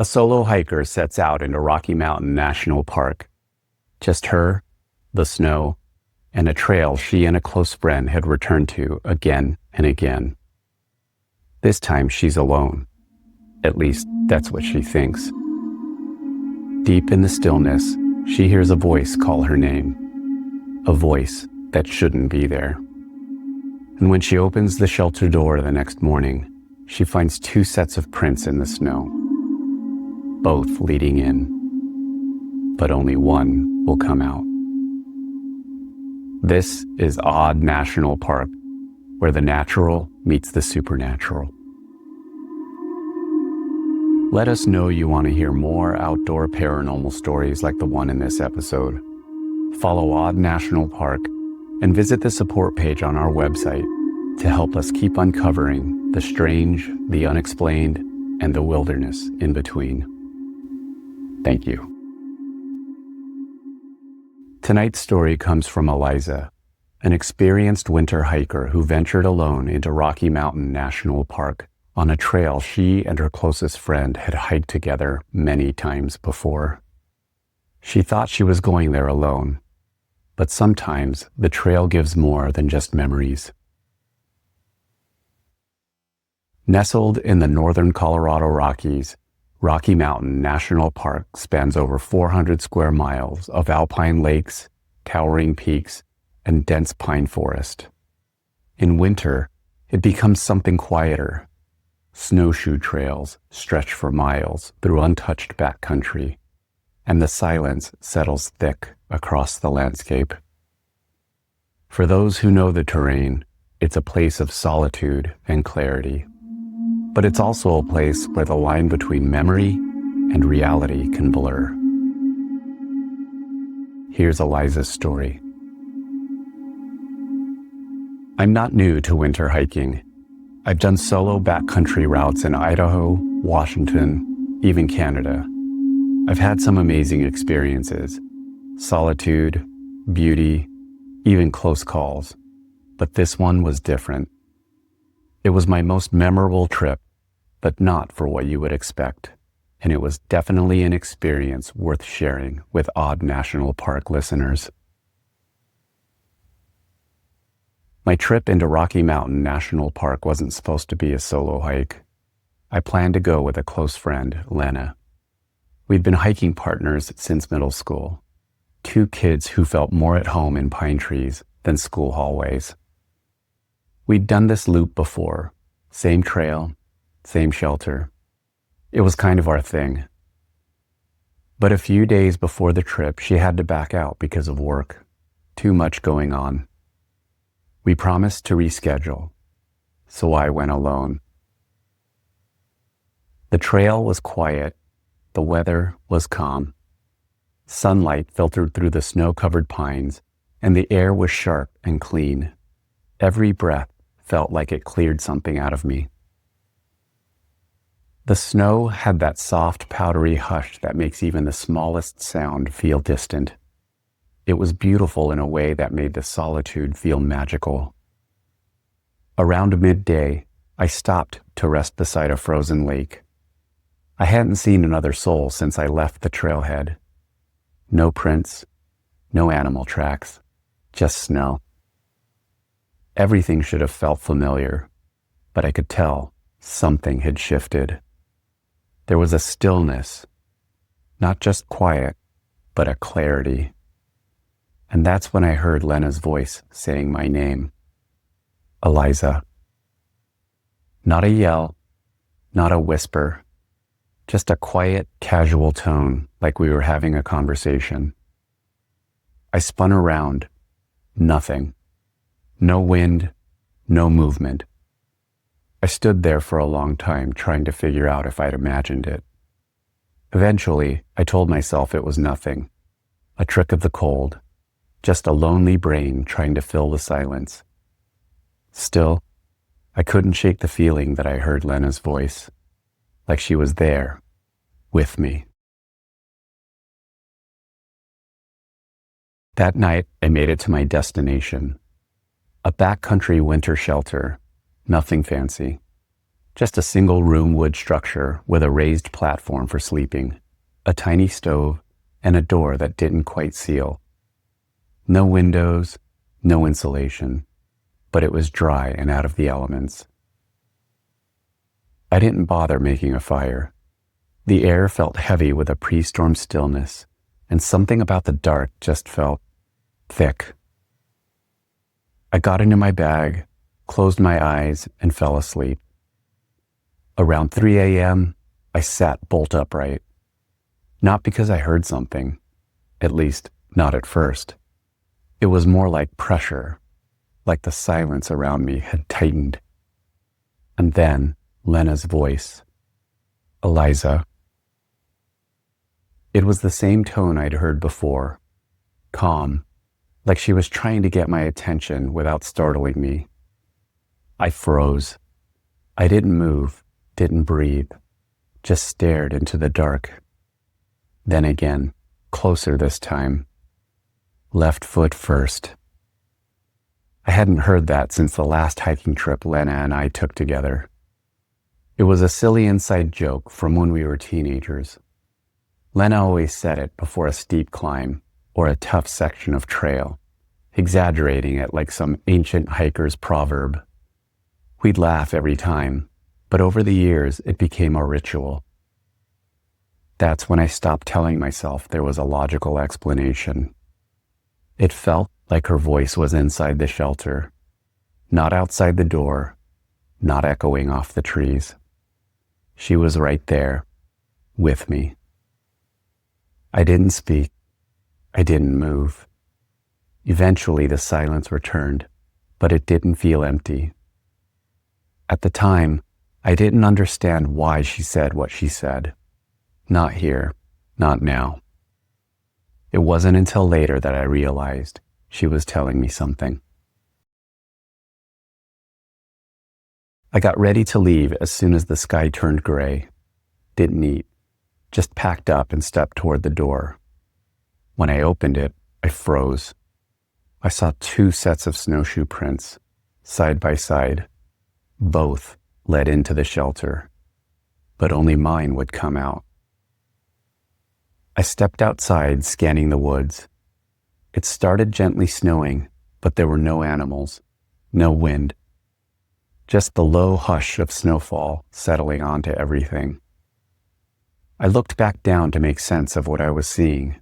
A solo hiker sets out into Rocky Mountain National Park. Just her, the snow, and a trail she and a close friend had returned to again and again. This time she's alone. At least that's what she thinks. Deep in the stillness, she hears a voice call her name. A voice that shouldn't be there. And when she opens the shelter door the next morning, she finds two sets of prints in the snow, both leading in, but only one will come out. This is Odd National Park, where the natural meets the supernatural. Let us know you want to hear more outdoor paranormal stories like the one in this episode. Follow Odd National Park and visit the support page on our website to help us keep uncovering the strange, the unexplained, and the wilderness in between. Thank you. Tonight's story comes from Eliza, an experienced winter hiker who ventured alone into Rocky Mountain National Park on a trail she and her closest friend had hiked together many times before. She thought she was going there alone, but sometimes the trail gives more than just memories. Nestled in the northern Colorado Rockies, Rocky Mountain National Park spans over 400 square miles of alpine lakes, towering peaks, and dense pine forest. In winter, it becomes something quieter. Snowshoe trails stretch for miles through untouched backcountry, and the silence settles thick across the landscape. For those who know the terrain, it's a place of solitude and clarity. But it's also a place where the line between memory and reality can blur. Here's Eliza's story. I'm not new to winter hiking. I've done solo backcountry routes in Idaho, Washington, even Canada. I've had some amazing experiences. Solitude, beauty, even close calls. But this one was different. It was my most memorable trip, but not for what you would expect, and it was definitely an experience worth sharing with Odd National Park listeners. My trip into Rocky Mountain National Park wasn't supposed to be a solo hike. I planned to go with a close friend, Lena. We'd been hiking partners since middle school, two kids who felt more at home in pine trees than school hallways. We'd done this loop before, same trail, same shelter. It was kind of our thing. But a few days before the trip, she had to back out because of work. Too much going on. We promised to reschedule, so I went alone. The trail was quiet. The weather was calm. Sunlight filtered through the snow-covered pines, and the air was sharp and clean. Every breath felt like it cleared something out of me. The snow had that soft, powdery hush that makes even the smallest sound feel distant. It was beautiful in a way that made the solitude feel magical. Around midday, I stopped to rest beside a frozen lake. I hadn't seen another soul since I left the trailhead. No prints, no animal tracks, just snow. Everything should have felt familiar, but I could tell something had shifted. There was a stillness, not just quiet, but a clarity. And that's when I heard Lena's voice saying my name. Eliza. Not a yell, not a whisper, just a quiet, casual tone like we were having a conversation. I spun around. Nothing. No wind, no movement. I stood there for a long time trying to figure out if I'd imagined it. Eventually, I told myself it was nothing, a trick of the cold, just a lonely brain trying to fill the silence. Still, I couldn't shake the feeling that I heard Lena's voice, like she was there, with me. That night, I made it to my destination. A backcountry winter shelter, nothing fancy. Just a single-room wood structure with a raised platform for sleeping, a tiny stove, and a door that didn't quite seal. No windows, no insulation, but it was dry and out of the elements. I didn't bother making a fire. The air felt heavy with a pre-storm stillness, and something about the dark just felt thick. I got into my bag, closed my eyes, and fell asleep. Around 3 a.m., I sat bolt upright. Not because I heard something, at least not at first. It was more like pressure, like the silence around me had tightened. And then Lena's voice. Eliza. It was the same tone I'd heard before, calm, like she was trying to get my attention without startling me. I froze. I didn't move, didn't breathe, just stared into the dark. Then again, closer this time. Left foot first. I hadn't heard that since the last hiking trip Lena and I took together. It was a silly inside joke from when we were teenagers. Lena always said it before a steep climb or a tough section of trail, exaggerating it like some ancient hiker's proverb. We'd laugh every time, but over the years it became a ritual. That's when I stopped telling myself there was a logical explanation. It felt like her voice was inside the shelter, not outside the door, not echoing off the trees. She was right there, with me. I didn't speak. I didn't move. Eventually the silence returned, but it didn't feel empty. At the time, I didn't understand why she said what she said. Not here, not now. It wasn't until later that I realized she was telling me something. I got ready to leave as soon as the sky turned gray. Didn't eat, just packed up and stepped toward the door. When I opened it, I froze. I saw 2 sets of snowshoe prints, side by side. Both led into the shelter, but only mine would come out. I stepped outside, scanning the woods. It started gently snowing, but there were no animals, no wind. Just the low hush of snowfall settling onto everything. I looked back down to make sense of what I was seeing.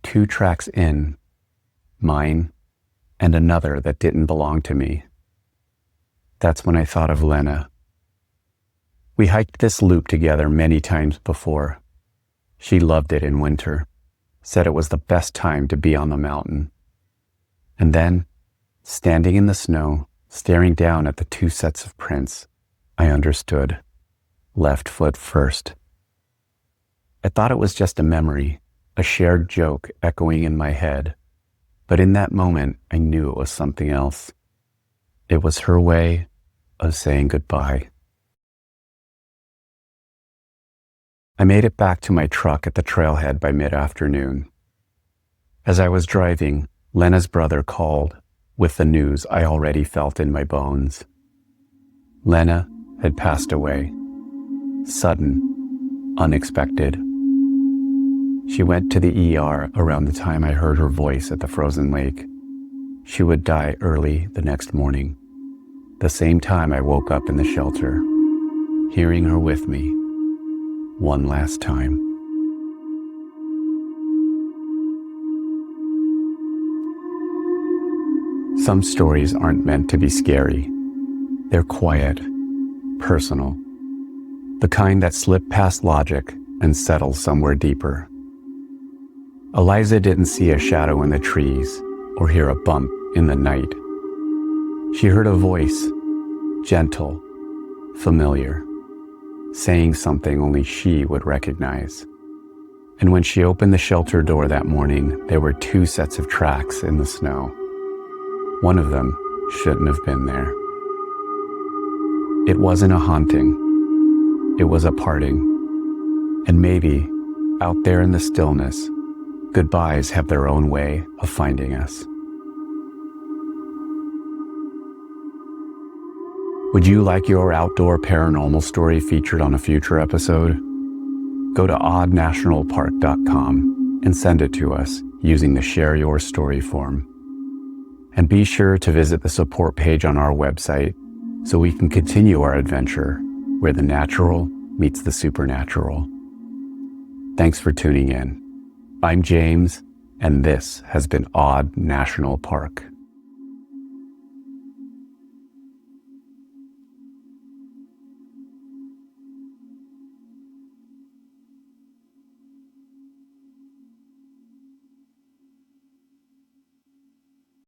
2 tracks in, mine, and another that didn't belong to me. That's when I thought of Lena. We hiked this loop together many times before. She loved it in winter, said it was the best time to be on the mountain. And then, standing in the snow, staring down at the 2 sets of prints, I understood. Left foot first. I thought it was just a memory, a shared joke echoing in my head. But in that moment, I knew it was something else. It was her way of saying goodbye. I made it back to my truck at the trailhead by mid-afternoon. As I was driving, Lena's brother called with the news I already felt in my bones. Lena had passed away. Sudden, unexpected. She went to the ER around the time I heard her voice at the frozen lake. She would die early the next morning, the same time I woke up in the shelter, hearing her with me one last time. Some stories aren't meant to be scary. They're quiet, personal, the kind that slip past logic and settle somewhere deeper. Eliza didn't see a shadow in the trees or hear a bump in the night. She heard a voice, gentle, familiar, saying something only she would recognize. And when she opened the shelter door that morning, there were 2 sets of tracks in the snow. One of them shouldn't have been there. It wasn't a haunting. It was a parting. And maybe, out there in the stillness, goodbyes have their own way of finding us. Would you like your outdoor paranormal story featured on a future episode? Go to oddnationalpark.com and send it to us using the Share Your Story form. And be sure to visit the support page on our website so we can continue our adventure where the natural meets the supernatural. Thanks for tuning in. I'm James, and this has been Odd National Park.